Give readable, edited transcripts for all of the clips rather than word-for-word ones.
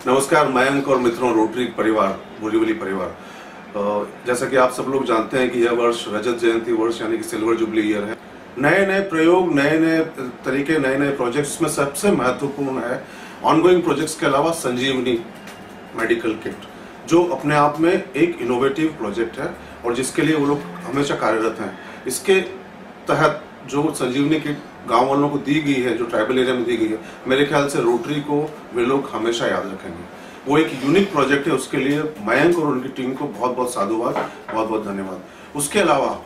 नमस्कार मयंक और मित्रों, रोटरी परिवार, बोरीवली परिवार। जैसा कि आप सब लोग जानते हैं कि यह वर्ष रजत जयंती वर्ष यानी कि सिल्वर जुबली ईयर है। नए नए प्रयोग, नए नए तरीके, नए नए प्रोजेक्ट्स में सबसे महत्वपूर्ण है ऑनगोइंग प्रोजेक्ट्स के अलावा संजीवनी मेडिकल किट, जो अपने आप में एक इनोवेटिव प्रोजेक्ट है और जिसके लिए वो लोग हमेशा कार्यरत हैं। इसके तहत जो संजीवनी किट गांव वालों को दी गई है, जो ट्राइबल एरिया में दी गई है, मेरे ख्याल से रोटरी को वे लोग हमेशा याद रखेंगे। वो एक यूनिक प्रोजेक्ट है, उसके लिए मयंक और उनकी टीम को बहुत बहुत साधुवाद, बहुत बहुत धन्यवाद। उसके अलावा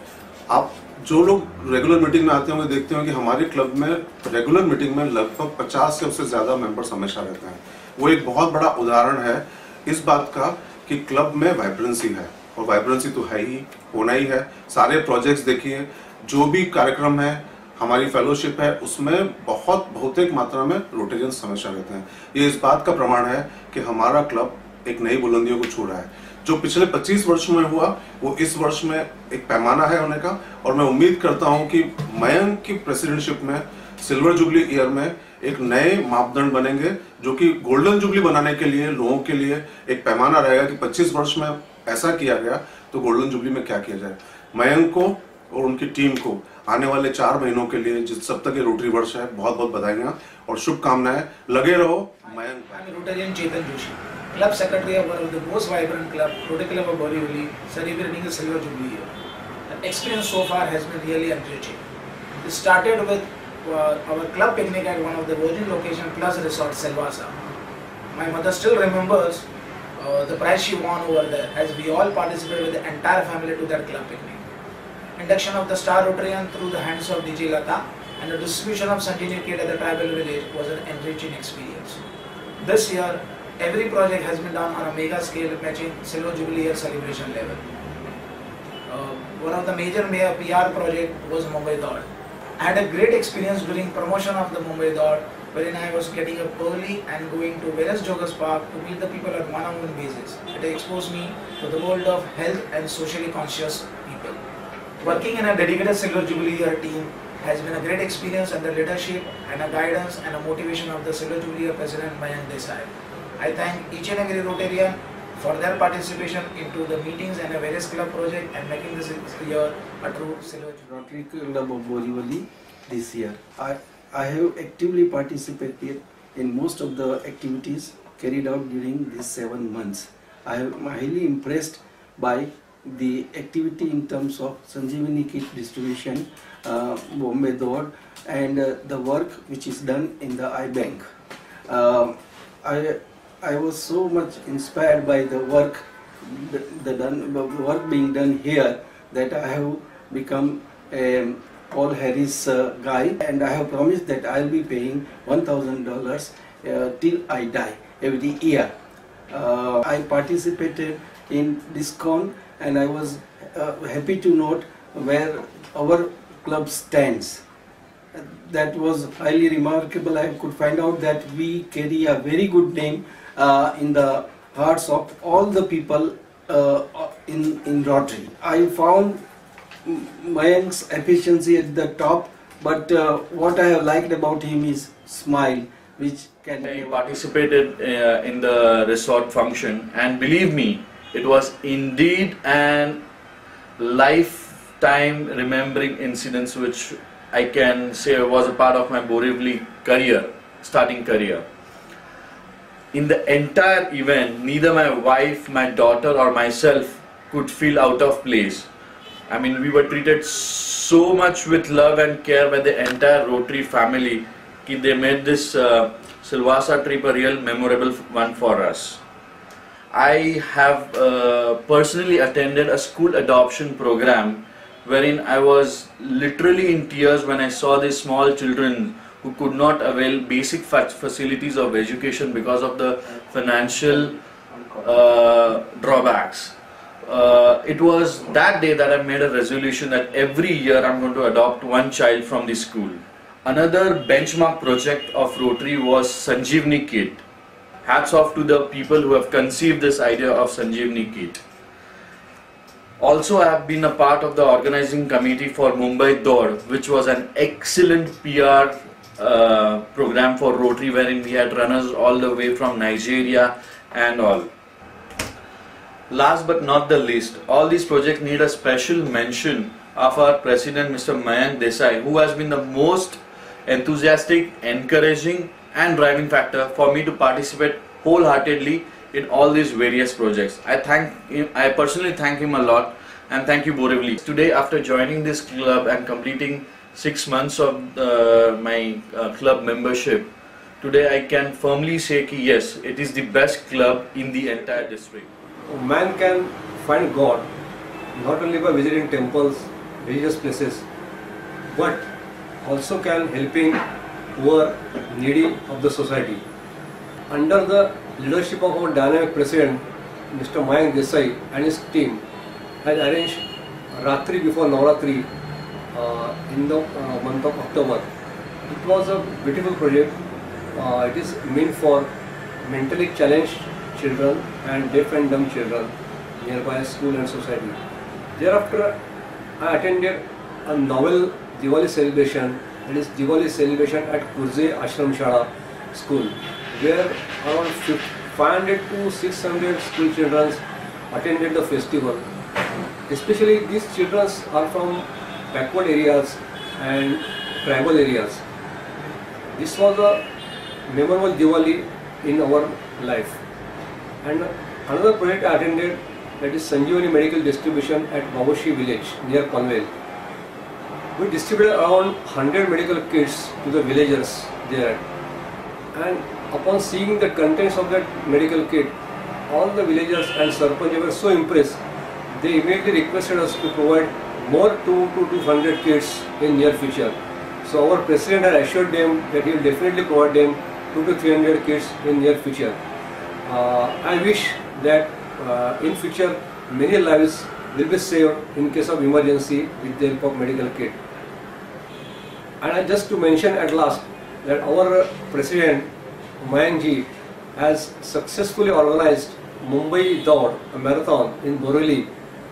आप जो लोग रेगुलर मीटिंग में आते होंगे देखते हो कि हमारे क्लब में रेगुलर मीटिंग में लगभग 50 से उससे ज्यादा मेंबर्स हमेशा रहते हैं। वो एक बहुत बड़ा उदाहरण है इस बात का कि क्लब में वाइब्रेंसी है, और वाइब्रेंसी तो है ही, होना ही है। सारे प्रोजेक्ट्स देखिए, जो भी कार्यक्रम है, हमारी फेलोशिप है, उसमें बहुतेक मात्रा में रोटेरियंस हमेशा रहते हैं। ये इस बात का प्रमाण है कि हमारा क्लब एक नई बुलंदियों को छू रहा है। जो पिछले 25 वर्ष में हुआ वो इस वर्ष में एक पैमाना है होने का, और मैं उम्मीद करता हूं कि मयंक की प्रेसिडेंटशिप में सिल्वर जुबली ईयर में एक नए मापदंड बनेंगे, जो कि गोल्डन जुबली बनाने के लिए लोगों के लिए एक पैमाना रहेगा कि 25 वर्ष में ऐसा किया गया तो गोल्डन जुबली में क्या किया जाए। मयंक को और उनकी टीम को आने वाले 4 महीनों के लिए, जिस जब तक ये रोटरी वर्ष है, बहुत बहुत बधाइयां और शुभकामनाएं। लगे रहो। Mayank Rotarian Chetan Joshi, club secretary of one of the most vibrant club, Rotary Club of Borivali, celebrating the Silver Jubilee year. The experience so far has been really enriching. It started with our club picnic at one of the virgin location plus resort Silvassa. My mother still remembers the prize she won over there, as we all participated with the entire family to that club picnic. Induction of the Star Rotarian through the hands of DJ Lata and the distribution of Sanjeevani kit at the tribal village was an enriching experience. This year, every project has been done on a mega scale, matching Silver Jubilee year celebration level. One of the major PR project was Mumbai Daud. I had a great experience during promotion of the Mumbai Daud, wherein I was getting up early and going to various joggers park to meet the people on one-on-one basis. It exposed me to the world of health and socially conscious people. Working in a dedicated Silver Jubilee year team has been a great experience under leadership and a guidance and a motivation of the Silver Jubilee year President Mayank Desai. I thank each and every Rotarian for their participation into the meetings and a various club project and making this year a true Silver Jubilee. Rotary Club of Borivali this year. I have actively participated in most of the activities carried out during these 7 months. I am highly impressed by the activity in terms of Sanjeevani kit distribution, Bombay Daud, and the work which is done in the iBank. I was so much inspired by the work being done here that I have become a Paul Harris guy, and I have promised that I will be paying $1,000 till I die every year. I participated in DISCON, and I was happy to note where our club stands. That was highly remarkable. I could find out that we carry a very good name in the hearts of all the people in Rotary. I found Mayank's efficiency at the top, but what I have liked about him is smile, which can I participated in the resort function, and believe me, it was indeed an lifetime remembering incidents which I can say was a part of my Borivali career, starting career. In the entire event, neither my wife, my daughter or myself could feel out of place. I mean, we were treated so much with love and care by the entire Rotary family that they made this Silvassa trip a real memorable one for us. I have personally attended a school adoption program wherein I was literally in tears when I saw these small children who could not avail basic facilities of education because of the financial drawbacks. It was that day that I made a resolution that every year I'm going to adopt one child from the school. Another benchmark project of Rotary was Sanjeevani kit. Hats off to the people who have conceived this idea of Sanjeevani kit. Also, I have been a part of the organizing committee for Mumbai Daud, which was an excellent PR program for Rotary, wherein we had runners all the way from Nigeria and all. Last but not the least, all these projects need a special mention of our president, Mr. Mayank Desai, who has been the most enthusiastic, encouraging and driving factor for me to participate wholeheartedly in all these various projects. I personally thank him a lot, and thank you Borivali. Today, after joining this club and completing 6 months of my club membership, today I can firmly say that yes, it is the best club in the entire district. Man can find God not only by visiting temples, religious places, but also can helping poor, needy of the society. Under the leadership of our dynamic president, Mr. Mayank Desai, and his team, has arranged Ratri before Navratri in the month of October. It was a beautiful project. It is meant for mentally challenged children and deaf and dumb children nearby school and society. Thereafter, I attended a novel Diwali celebration, that is Diwali celebration at Kurze Ashram Shala school, where around 500 to 600 school children attended the festival. Especially these children are from backward areas and tribal areas. This was a memorable Diwali in our life. And another project I attended, that is Sanjeevani Medical Distribution at Baboshi village near Panvel. We distributed around 100 medical kits to the villagers there. And upon seeing the contents of that medical kit, all the villagers and Sarpanch were so impressed, they immediately requested us to provide more 200 to 200 kits in near future. So our president had assured them that he will definitely provide them 200 to 300 kits in near future. I wish that in future many lives will be saved in case of emergency with the help of medical kit. And I just to mention at last that our president Mayank ji has successfully organized Mumbai Daud, a marathon in Borivali,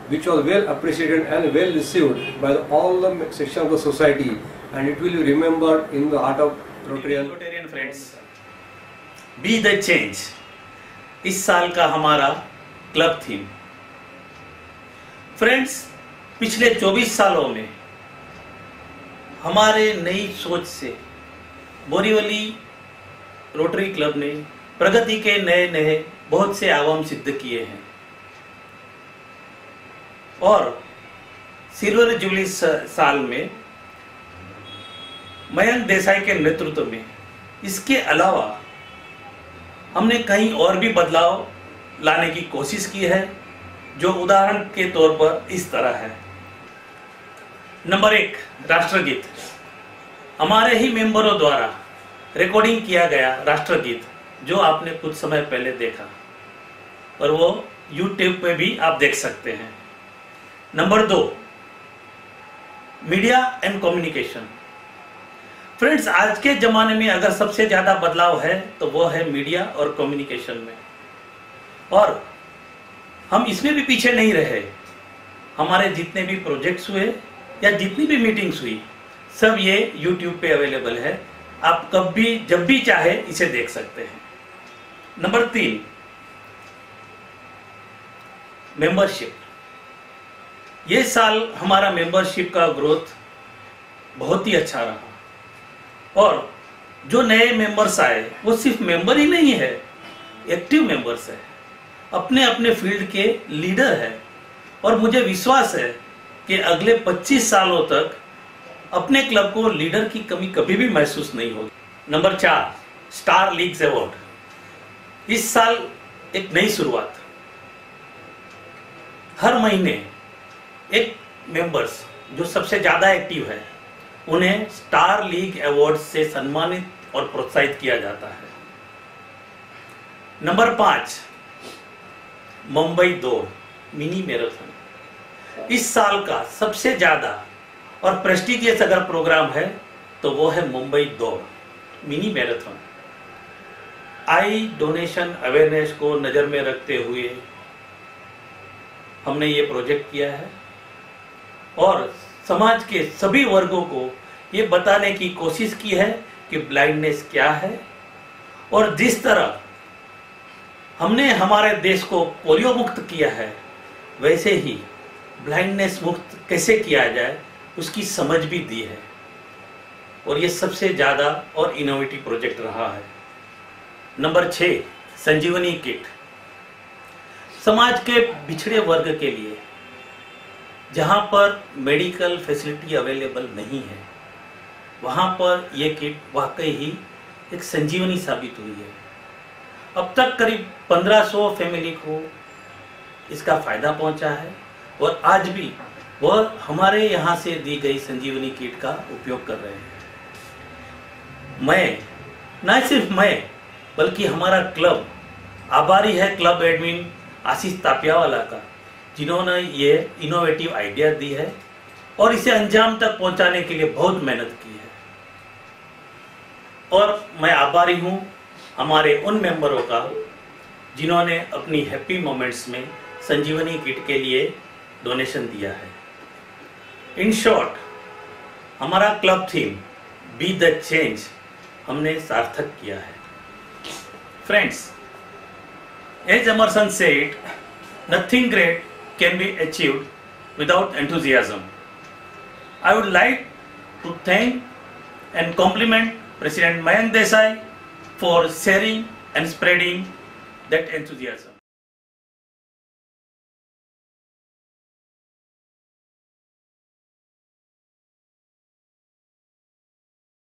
which was well appreciated and well received by all the sections of the society, and it will be remembered in the heart of Rotarian friends. Be the change. इस साल का हमारा club theme. Friends, पिछले 24 सालों में हमारे नई सोच से बोरीवली रोटरी क्लब ने प्रगति के नए नए बहुत से आयाम सिद्ध किए हैं और सिल्वर जुबली साल में मयंक देसाई के नेतृत्व में इसके अलावा हमने कहीं और भी बदलाव लाने की कोशिश की है, जो उदाहरण के तौर पर इस तरह है। नंबर 1, राष्ट्रगीत। हमारे ही मेंबरों द्वारा रिकॉर्डिंग किया गया राष्ट्रगीत, जो आपने कुछ समय पहले देखा और वो YouTube पे भी आप देख सकते हैं। Number 2, media and communication. Friends, आज के जमाने में अगर सबसे ज्यादा बदलाव है तो वो है मीडिया और कम्युनिकेशन में, और हम इसमें भी पीछे नहीं रहे। हमारे जितने भी प्रोजेक्ट्स हुए या जितनी भी मीटिंग्स हुई, सब ये YouTube पे अवेलेबल है। आप कब भी जब भी चाहे इसे देख सकते हैं। Number 3, membership. ये साल हमारा मेंबरशिप का ग्रोथ बहुत ही अच्छा रहा, और जो नए मेंबर्स आए वो सिर्फ मेंबर ही नहीं है, एक्टिव मेंबर्स है, अपने अपने फील्ड के लीडर है, और मुझे विश्वास है कि अगले 25 सालों तक अपने क्लब को लीडर की कमी कभी भी महसूस नहीं होगी। Number 4, star leagues award. इस साल एक नई शुरुआत। हर महीने एक मेंबर्स जो सबसे ज्यादा एक्टिव है उन्हें स्टार लीग अवार्ड से सम्मानित और प्रोत्साहित किया जाता है। नंबर 5, मुंबई दौड़ मिनी मैराथन। इस साल का सबसे ज्यादा और प्रेस्टिजियस अगर प्रोग्राम है तो वो है मुंबई दौड़ मिनी मैराथन। आई डोनेशन अवेयरनेस को नजर में रखते हुए हमने ये प्रोजेक्ट किया है, और समाज के सभी वर्गों को ये बताने की कोशिश की है कि ब्लाइंडनेस क्या है, और जिस तरह हमने हमारे देश को पोलियो मुक्त किया है, वैसे ही ब्लाइंडनेस मुक्त कैसे किया जाए उसकी समझ भी दी है। और ये सबसे ज़्यादा और इनोवेटिव प्रोजेक्ट रहा है। नंबर 6, संजीवनी किट। समाज के पिछड़े वर्ग के लिए जहाँ पर मेडिकल फैसिलिटी अवेलेबल नहीं है, वहाँ पर ये किट वाकई ही एक संजीवनी साबित हुई है। अब तक करीब 1500 फैमिली को इसका फायदा पहुंचा है, और आज भी वह हमारे यहाँ से दी गई संजीवनी किट का उपयोग कर रहे हैं। मैं, न सिर्फ मैं, बल्कि हमारा क्लब आभारी है क्लब एडमिन आशीष तापियावाला का, जिन्होंने ये इनोवेटिव आइडिया दी है और इसे अंजाम तक पहुंचाने के लिए बहुत मेहनत की है। और मैं आभारी हूं हमारे उन मेंबरों का जिन्होंने अपनी हैप्पी मोमेंट्स में संजीवनी किट के लिए डोनेशन दिया है। इन शॉर्ट, हमारा club theme be the change हमने सार्थक किया है। Friends, as Emerson said, nothing great can be achieved without enthusiasm. I would like to thank and compliment President Mayank Desai for sharing and spreading that enthusiasm.